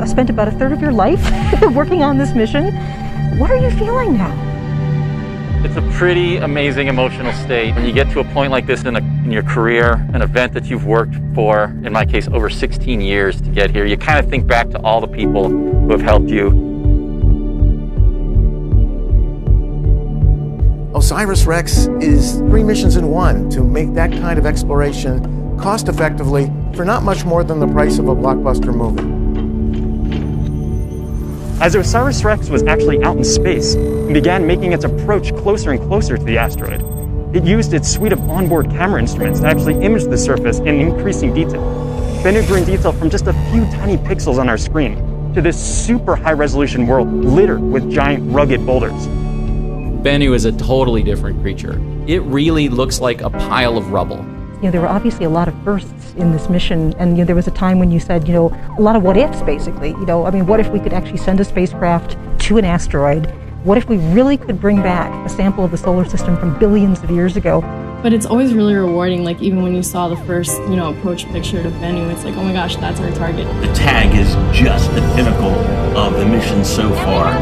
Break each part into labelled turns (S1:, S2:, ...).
S1: spent about a third of your life working on this mission. What are you feeling now?
S2: It's a pretty amazing emotional state. When you get to a point like this in your career, an event that you've worked for, in my case, over 16 years to get here, you kind of think back to all the people who have helped you.
S3: OSIRIS-REx is 3 missions in one to make that kind of exploration cost-effectively for not much more than the price of a blockbuster movie.
S4: As OSIRIS-REx was actually out in space and began making its approach closer and closer to the asteroid, it used its suite of onboard camera instruments to actually image the surface in increasing detail. Bennu grew in detail from just a few tiny pixels on our screen to this super high-resolution world littered with giant rugged boulders.
S5: Bennu is a totally different creature. It really looks like a pile of rubble.
S1: There were obviously a lot of firsts in this mission, and there was a time when you said, a lot of what ifs, basically. What if we could actually send a spacecraft to an asteroid? What if we really could bring back a sample of the solar system from billions of years ago?
S6: But it's always really rewarding, like even when you saw the first, approach picture to Bennu, it's like, oh my gosh, that's our target.
S7: The tag is just the pinnacle of the mission so far.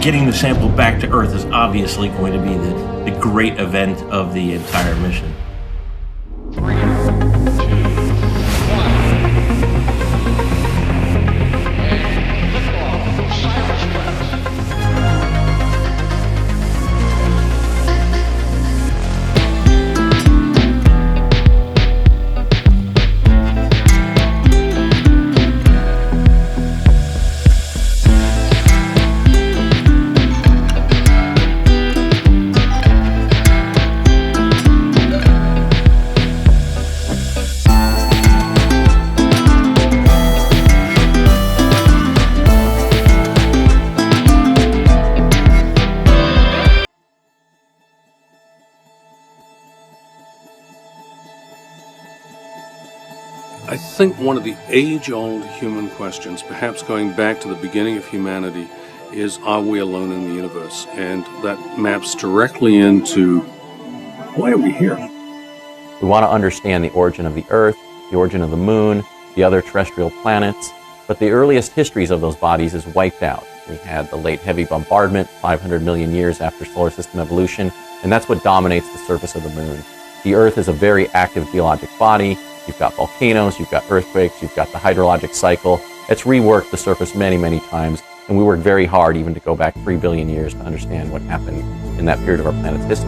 S7: Getting the sample back to Earth is obviously going to be the great event of the entire mission.
S8: 3, 2, 1.
S9: I think one of the age-old human questions, perhaps going back to the beginning of humanity, is, are we alone in the universe? And that maps directly into, why are we here?
S2: We want to understand the origin of the Earth, the origin of the Moon, the other terrestrial planets, but the earliest histories of those bodies is wiped out. We had the late heavy bombardment 500 million years after solar system evolution, and that's what dominates the surface of the Moon. The Earth is a very active geologic body. You've got volcanoes, you've got earthquakes, you've got the hydrologic cycle. It's reworked the surface many, many times, and we worked very hard even to go back 3 billion years to understand what happened in that period of our planet's history.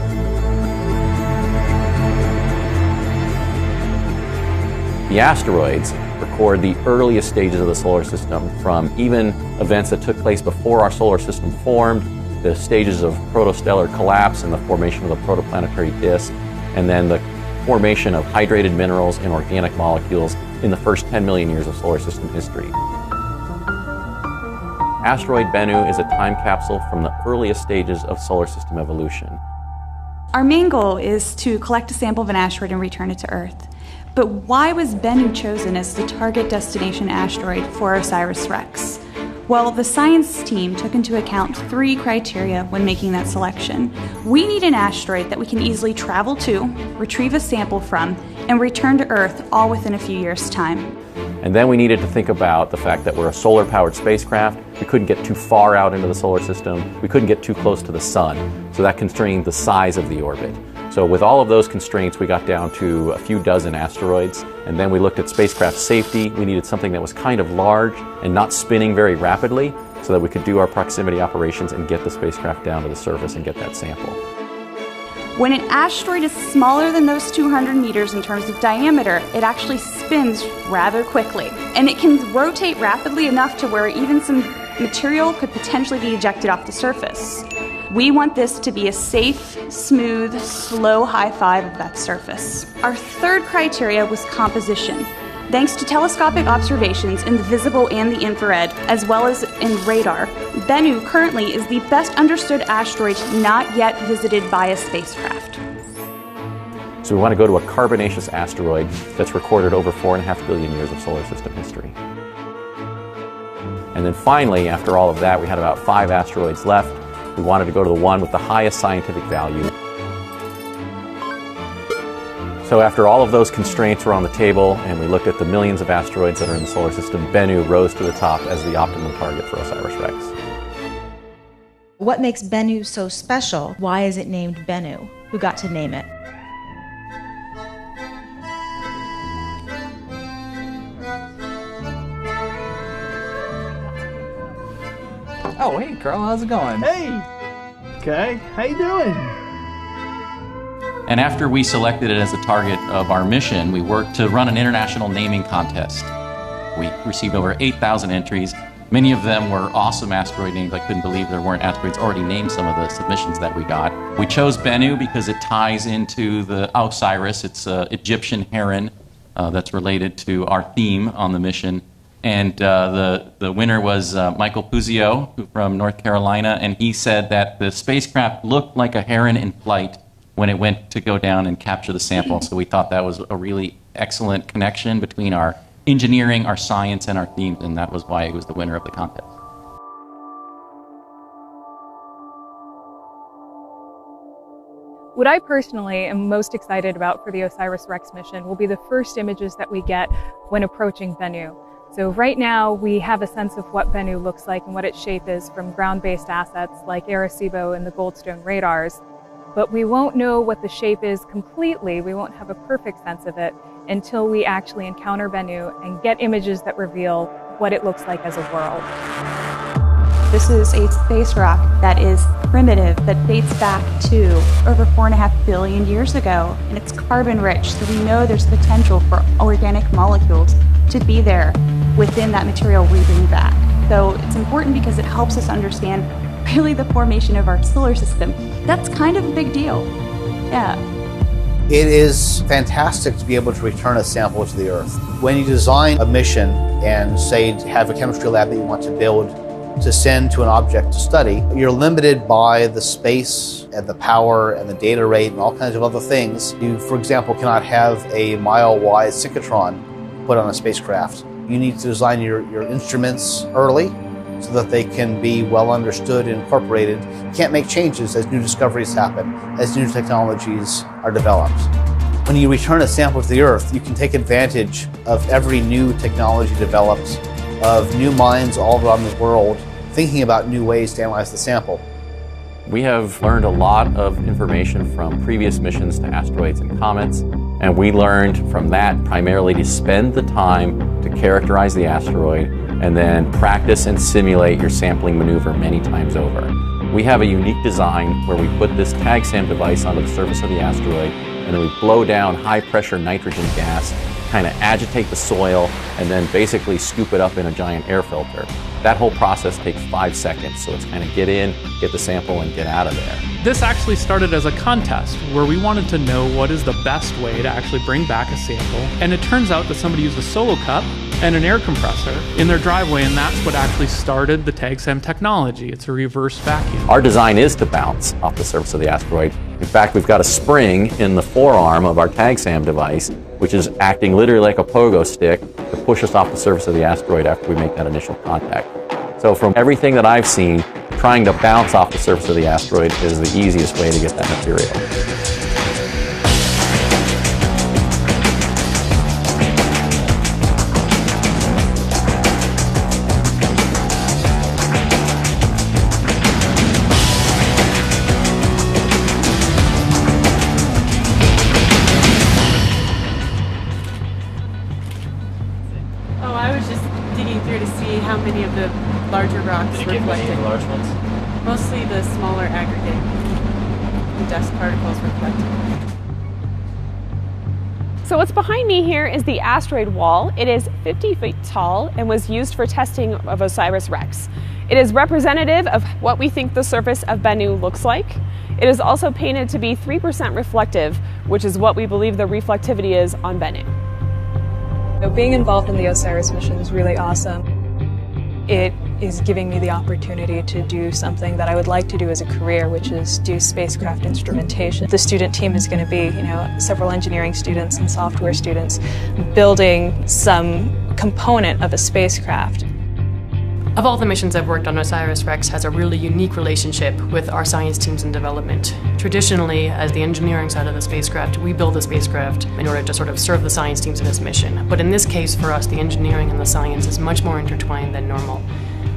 S2: The asteroids record the earliest stages of the solar system, from even events that took place before our solar system formed, the stages of protostellar collapse and the formation of the protoplanetary disk, and then the formation of hydrated minerals and organic molecules in the first 10 million years of solar system history. Asteroid Bennu is a time capsule from the earliest stages of solar system evolution.
S10: Our main goal is to collect a sample of an asteroid and return it to Earth. But why was Bennu chosen as the target destination asteroid for OSIRIS-REx? Well, the science team took into account 3 criteria when making that selection. We need an asteroid that we can easily travel to, retrieve a sample from, and return to Earth all within a few years' time.
S2: And then we needed to think about the fact that we're a solar-powered spacecraft. We couldn't get too far out into the solar system. We couldn't get too close to the sun, so that constrained the size of the orbit. So with all of those constraints, we got down to a few dozen asteroids, and then we looked at spacecraft safety. We needed something that was kind of large and not spinning very rapidly so that we could do our proximity operations and get the spacecraft down to the surface and get that sample.
S10: When an asteroid is smaller than those 200 meters in terms of diameter, it actually spins rather quickly. And it can rotate rapidly enough to where even some material could potentially be ejected off the surface. We want this to be a safe, smooth, slow high five of that surface. Our third criteria was composition. Thanks to telescopic observations in the visible and the infrared, as well as in radar, Bennu currently is the best understood asteroid not yet visited by a spacecraft.
S2: So we want to go to a carbonaceous asteroid that's recorded over 4.5 billion years of solar system history. And then finally, after all of that, we had about 5 asteroids left. We wanted to go to the one with the highest scientific value. So after all of those constraints were on the table and we looked at the millions of asteroids that are in the solar system, Bennu rose to the top as the optimum target for OSIRIS-REx.
S11: What makes Bennu so special? Why is it named Bennu? Who got to name it?
S12: Oh, hey, Carl, how's it going?
S13: Hey! Okay, how you doing?
S5: And after we selected it as a target of our mission, we worked to run an international naming contest. We received over 8,000 entries. Many of them were awesome asteroid names. I couldn't believe there weren't asteroids already named some of the submissions that we got. We chose Bennu because it ties into the Osiris. It's an Egyptian heron that's related to our theme on the mission. And the winner was Michael Puzio from North Carolina, and he said that the spacecraft looked like a heron in flight when it went to go down and capture the sample. So we thought that was a really excellent connection between our engineering, our science, and our themes, and that was why it was the winner of the contest.
S14: What I personally am most excited about for the OSIRIS-REx mission will be the first images that we get when approaching Bennu. So right now we have a sense of what Bennu looks like and what its shape is from ground-based assets like Arecibo and the Goldstone radars. But we won't know what the shape is completely, we won't have a perfect sense of it until we actually encounter Bennu and get images that reveal what it looks like as a world.
S10: This is a space rock that is primitive, that dates back to over 4.5 billion years ago, and it's carbon rich, so we know there's potential for organic molecules to be there within that material we bring back. So it's important because it helps us understand really the formation of our solar system. That's kind of a big deal. Yeah.
S15: It is fantastic to be able to return a sample to the Earth. When you design a mission and say have a chemistry lab that you want to build to send to an object to study, you're limited by the space and the power and the data rate and all kinds of other things. You, for example, cannot have a mile-wide synchrotron put on a spacecraft. You need to design your instruments early so that they can be well understood and incorporated. You can't make changes as new discoveries happen, as new technologies are developed. When you return a sample to the Earth, you can take advantage of every new technology developed, of new minds all around the world thinking about new ways to analyze the sample.
S2: We have learned a lot of information from previous missions to asteroids and comets, and we learned from that primarily to spend the time to characterize the asteroid and then practice and simulate your sampling maneuver many times over. We have a unique design where we put this TAGSAM device onto the surface of the asteroid, and then we blow down high-pressure nitrogen gas, kind of agitate the soil, and then basically scoop it up in a giant air filter. That whole process takes 5 seconds, so it's kind of get in, get the sample, and get out of there.
S16: This actually started as a contest where we wanted to know what is the best way to actually bring back a sample, and it turns out that somebody used a solo cup and an air compressor in their driveway, and that's what actually started the TAGSAM technology. It's a reverse vacuum.
S2: Our design is to bounce off the surface of the asteroid. In fact, we've got a spring in the forearm of our TAGSAM device, which is acting literally like a pogo stick to push us off the surface of the asteroid after we make that initial contact. So from everything that I've seen, trying to bounce off the surface of the asteroid is the easiest way to get that material.
S17: Oh, I was just digging through to see how many of the larger rocks
S7: Did you get many
S17: reflected.
S7: of the large ones?
S17: Mostly the smaller aggregate dust particles reflected.
S18: So what's behind me here is the asteroid wall. It is 50 feet tall and was used for testing of OSIRIS-REx. It is representative of what we think the surface of Bennu looks like. It is also painted to be 3% reflective, which is what we believe the reflectivity is on Bennu.
S14: So being involved in the OSIRIS mission is really awesome. It is giving me the opportunity to do something that I would like to do as a career, which is do spacecraft instrumentation. The student team is going to be, several engineering students and software students building some component of a spacecraft.
S19: Of all the missions I've worked on, OSIRIS-REx has a really unique relationship with our science teams in development. Traditionally, as the engineering side of the spacecraft, we build the spacecraft in order to sort of serve the science teams in this mission. But in this case, for us, the engineering and the science is much more intertwined than normal.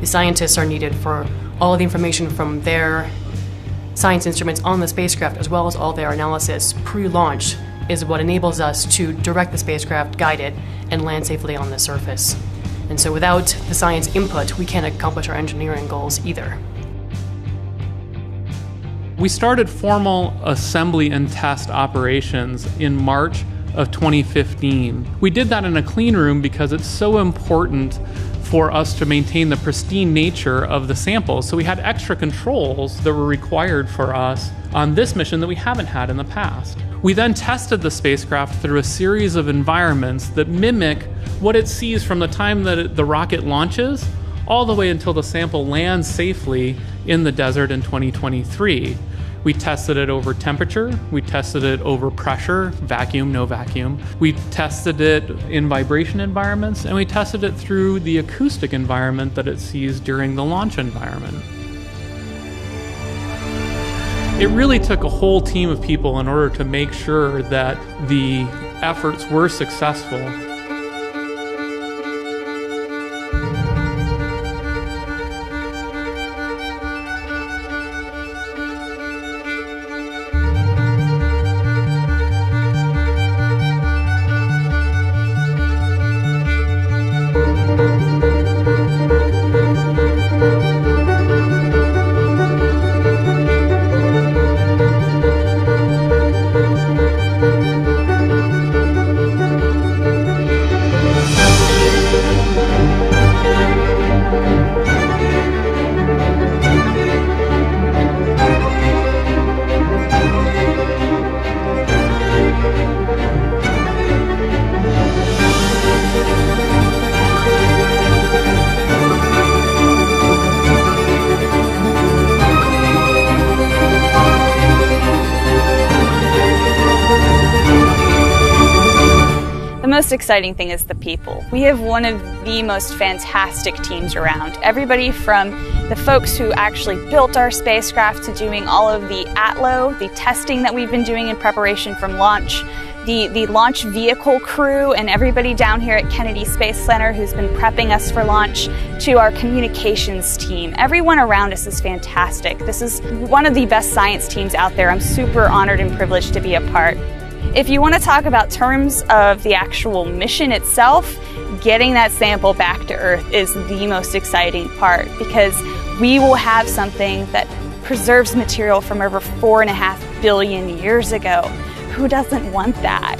S19: The scientists are needed for all of the information from their science instruments on the spacecraft, as well as all their analysis pre-launch, is what enables us to direct the spacecraft, guide it, and land safely on the surface. And so without the science input, we can't accomplish our engineering goals either.
S16: We started formal assembly and test operations in March of 2015. We did that in a clean room because it's so important for us to maintain the pristine nature of the samples. So we had extra controls that were required for us on this mission that we haven't had in the past. We then tested the spacecraft through a series of environments that mimic what it sees from the time that the rocket launches all the way until the sample lands safely in the desert in 2023. We tested it over temperature, we tested it over pressure, vacuum, no vacuum. We tested it in vibration environments, and we tested it through the acoustic environment that it sees during the launch environment. It really took a whole team of people in order to make sure that the efforts were successful.
S20: The most exciting thing is the people. We have one of the most fantastic teams around. Everybody from the folks who actually built our spacecraft to doing all of the ATLO, the testing that we've been doing in preparation from launch, the launch vehicle crew and everybody down here at Kennedy Space Center who's been prepping us for launch, to our communications team. Everyone around us is fantastic. This is one of the best science teams out there. I'm super honored and privileged to be a part. If you want to talk about terms of the actual mission itself, getting that sample back to Earth is the most exciting part, because we will have something that preserves material from over 4.5 billion years ago. Who doesn't want that?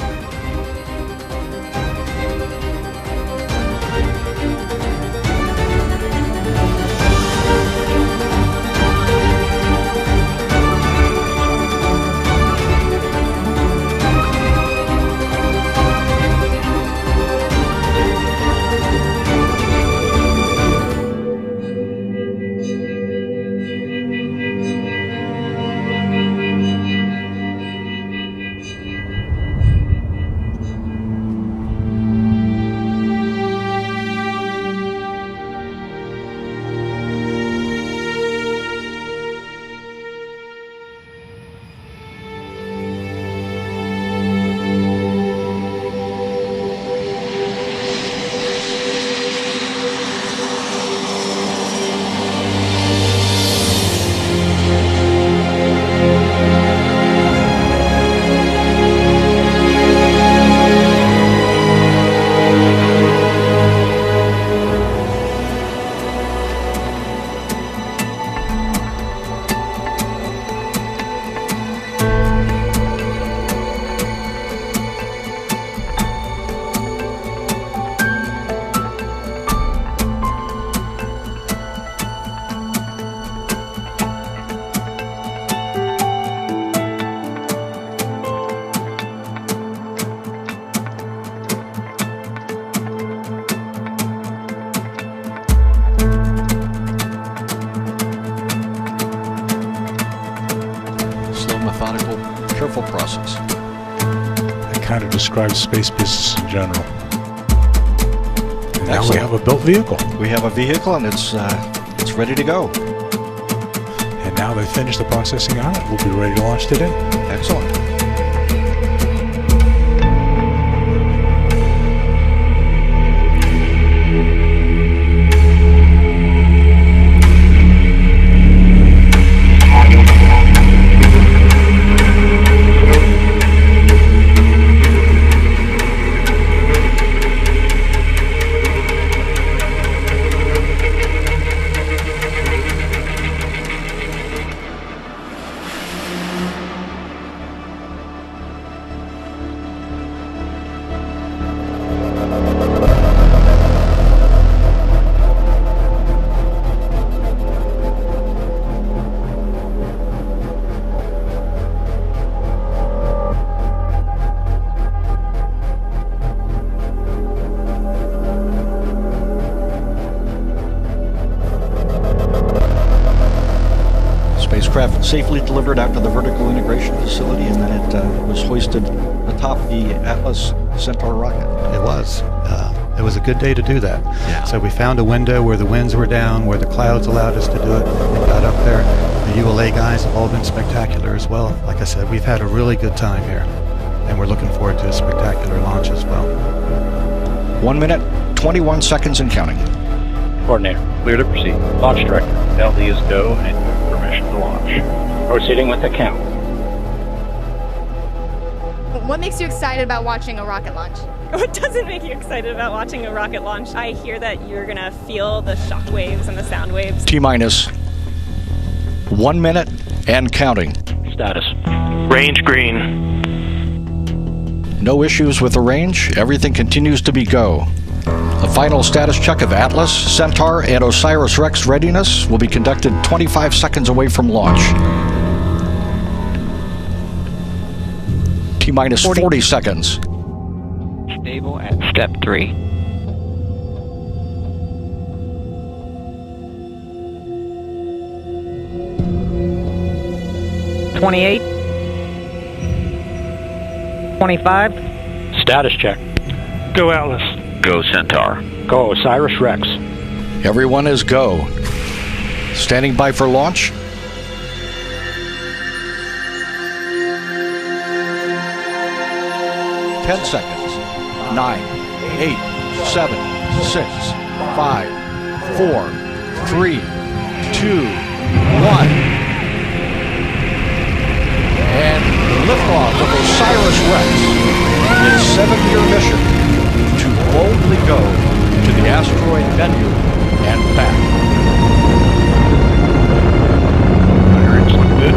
S21: Methodical, careful process.
S22: It kind of describes space business in general. And
S21: Now we have a built vehicle.
S22: We have a vehicle, and it's ready to go.
S21: And now they finished the processing on it. We'll be ready to launch today.
S22: Excellent. Spacecraft safely delivered out to the vertical integration facility, and then it was hoisted atop the Atlas Centaur rocket.
S23: It was. It was a good day to do that. Yeah. So we found a window where the winds were down, where the clouds allowed us to do it, and got up there. The ULA guys have all been spectacular as well. Like I said, we've had a really good time here, and we're looking forward to a spectacular launch as well.
S22: 1 minute, 21 seconds and counting.
S24: Coordinator, clear to proceed. Launch director, LD is go and you have permission to launch. Proceeding with the count.
S25: What makes you excited about watching a rocket launch?
S26: What doesn't make you excited about watching a rocket launch? I hear that you're gonna feel the shock waves and the sound waves.
S22: T-minus 1 minute and counting.
S24: Status. Range green.
S22: No issues with the range. Everything continues to be go. A final status check of Atlas, Centaur, and OSIRIS-REx readiness will be conducted 25 seconds away from launch. T-minus 40 seconds.
S24: Stable at step 3.
S27: $28. $25.
S24: Status check.
S27: Go Atlas.
S24: Go Centaur. Go OSIRIS-REx.
S22: Everyone is go. Standing by for launch. Ten seconds. 9, 8, 7, 6, 5, 4, 3, 2, 1. And liftoff of OSIRIS-REx, its 7-year mission to boldly go to the asteroid Bennu and back.
S24: Firing look good.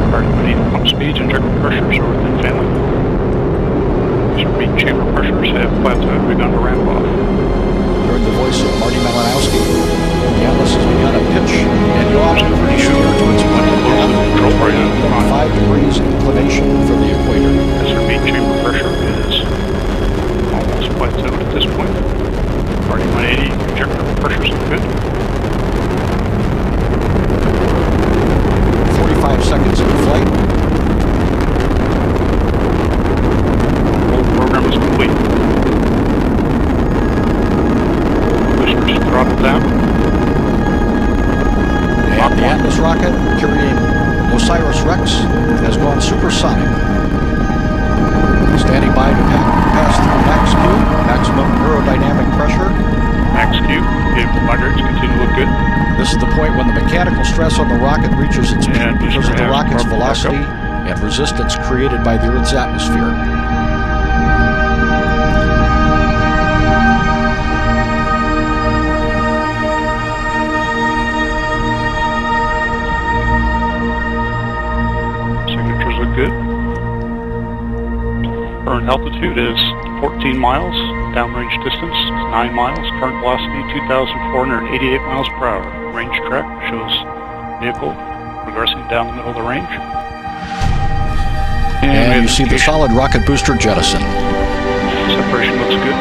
S24: Starting pump speeds and injector pressures are within family. Mean chamber pressures have plateaued, begun to ramp off.
S22: Heard the voice of Marty Malinowski. The Atlas has begun a pitch and yaw pretty sure to its point and
S24: control right
S22: on 5 degrees inclination from the equator.
S24: Mean chamber pressure is almost plateaued at this point. Marty 180, injector pressures look good.
S22: 45 seconds into flight.
S24: Program is complete. Boosters throttled down.
S22: And the Atlas rocket carrying OSIRIS-REx has gone supersonic. Standing by to pass through max Q, maximum aerodynamic pressure.
S24: Max Q, vehicle migrates continue to look good.
S22: This is the point when the mechanical stress on the rocket reaches its peak because of the rocket's velocity and resistance created by the Earth's atmosphere.
S24: Signatures look good. Current altitude is 14 miles. Downrange distance is 9 miles. Current velocity 2,488 miles per hour. Range track shows vehicle progressing down the middle of the range.
S22: And you see the solid rocket booster jettison.
S24: Separation looks good.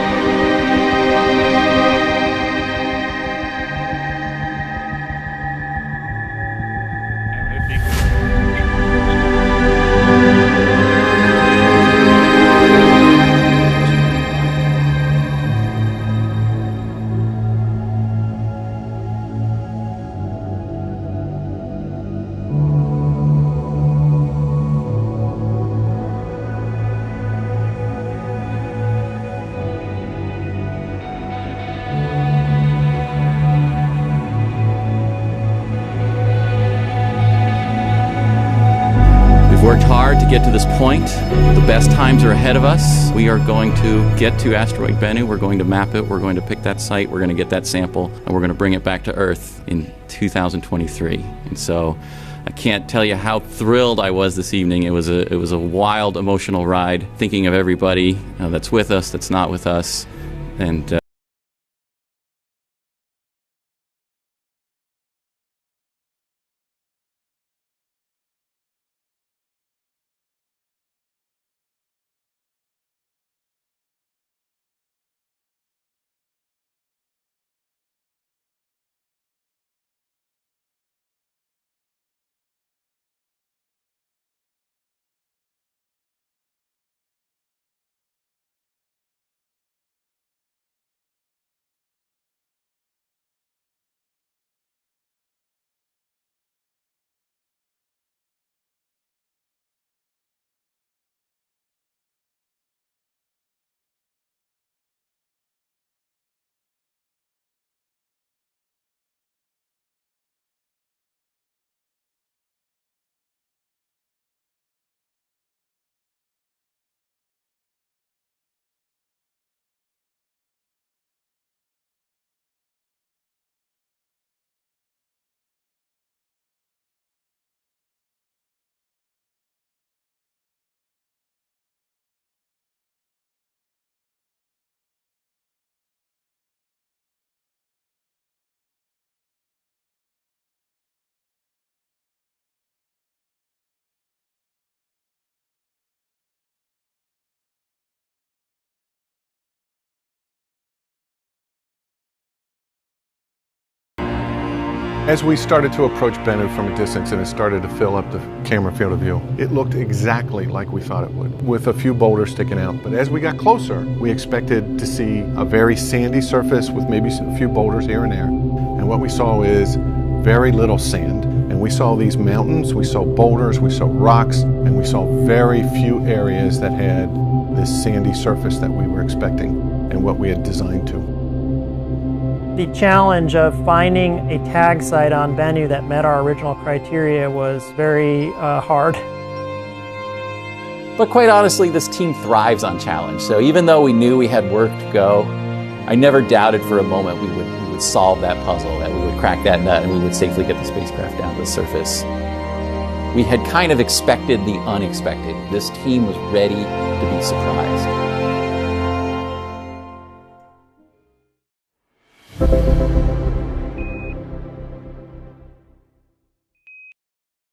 S5: get to this point. The best times are ahead of us. We are going to get to asteroid Bennu. We're going to map it. We're going to pick that site. We're going to get that sample, and we're going to bring it back to Earth in 2023. And so I can't tell you how thrilled I was this evening. It was a wild, emotional ride, thinking of everybody that's with us, that's not with us, and
S1: As we started to approach Bennu from a distance and it started to fill up the camera field of view, it looked exactly like we thought it would, with a few boulders sticking out. But as we got closer, we expected to see a very sandy surface with maybe a few boulders here and there. And what we saw is very little sand. And we saw these mountains, we saw boulders, we saw rocks, and we saw very few areas that had this sandy surface that we were expecting and what we had designed to.
S3: The challenge of finding a tag site on Bennu that met our original criteria was very hard.
S2: But quite honestly, this team thrives on challenge. So even though we knew we had work to go, I never doubted for a moment we would solve that puzzle, that we would crack that nut, and we would safely get the spacecraft down to the surface. We had kind of expected the unexpected. This team was ready to be surprised.